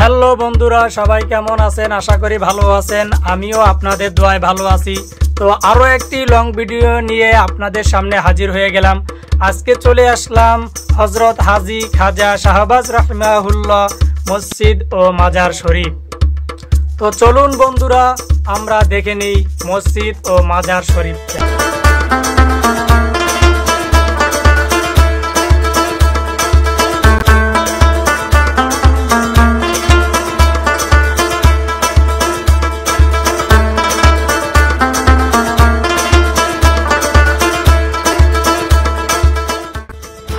Hello বন্ধুরা, সবাই কেমন আছেন? আশা করি ভালো আছেন। আমিও আপনাদের দোয়ায় ভালো আছি। তো আরও একটি লং ভিডিও নিয়ে আপনাদের সামনে হাজির হয়ে গেলাম। আজকে চলে আসলাম হজরত হাজী খাজা শাহবাজ রাহিমাহুল্লাহ মসজিদ ও মাজার শরীফ। তো চলুন বন্ধুরা, আমরা দেখে নিই মসজিদ ও মাজার শরীফকে।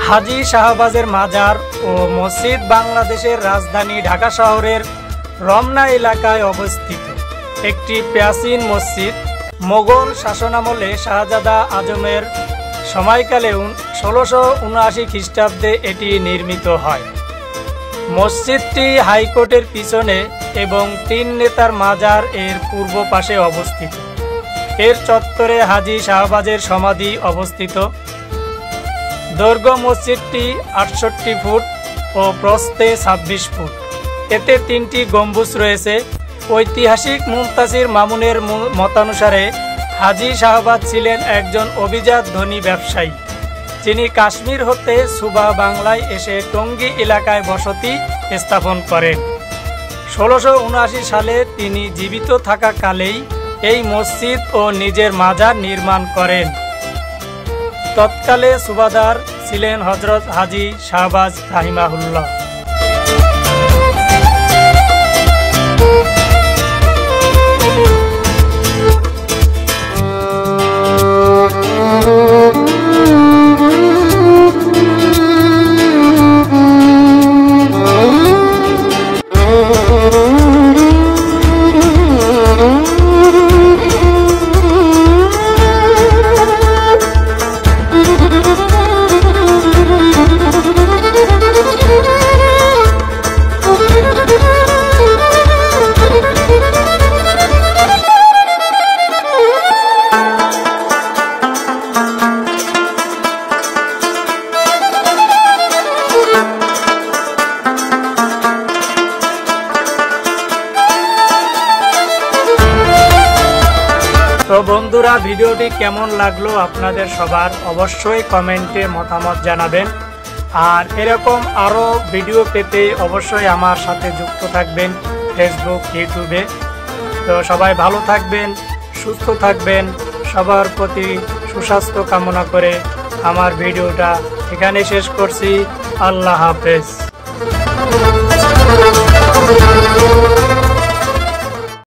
হাজী শাহবাজের মাজার ও মসজিদ বাংলাদেশের রাজধানী ঢাকা শহরের রমনা এলাকায় অবস্থিত একটি প্রাচীন মসজিদ। মোগল শাসনামলে শাহজাদা আজমের সময়কালে 1679 খ্রিস্টাব্দে এটি নির্মিত হয়। মসজিদটি হাইকোর্টের পিছনে এবং 3 নেতার মাজার এর পূর্ব পাশে অবস্থিত। এর চত্বরে হাজী শাহবাজের সমাধি অবস্থিত। দৈর্ঘ্য মসজিদটি 68 ফুট ও প্রস্থে 26 ফুট। এতে 3টি গম্বুজ রয়েছে। ঐতিহাসিক মুনতাসির মামুনের মতানুসারে হাজী শাহবাজ ছিলেন একজন অভিজাত ধনী ব্যবসায়ী, যিনি কাশ্মীর হতে সুবা বাংলায় এসে টঙ্গী এলাকায় বসতি স্থাপন করেন। 1679 সালে তিনি জীবিত থাকাকালেই এই মসজিদ ও নিজের মাজার নির্মাণ করেন। তৎকালে সুবাদার ছিলেন হজরত হাজী শাহবাজ রাহিমাহুল্লাহ। তো বন্ধুরা, ভিডিওটি কেমন লাগলো আপনাদের সবার অবশ্যই কমেন্টে মতামত জানাবেন। আর এরকম আরও ভিডিও পেতে অবশ্যই আমার সাথে যুক্ত থাকবেন ফেসবুক, ইউটিউবে। তো সবাই ভালো থাকবেন, সুস্থ থাকবেন। সবার প্রতি সুস্বাস্থ্য কামনা করে আমার ভিডিওটা এখানে শেষ করছি। আল্লাহ হাফেজ।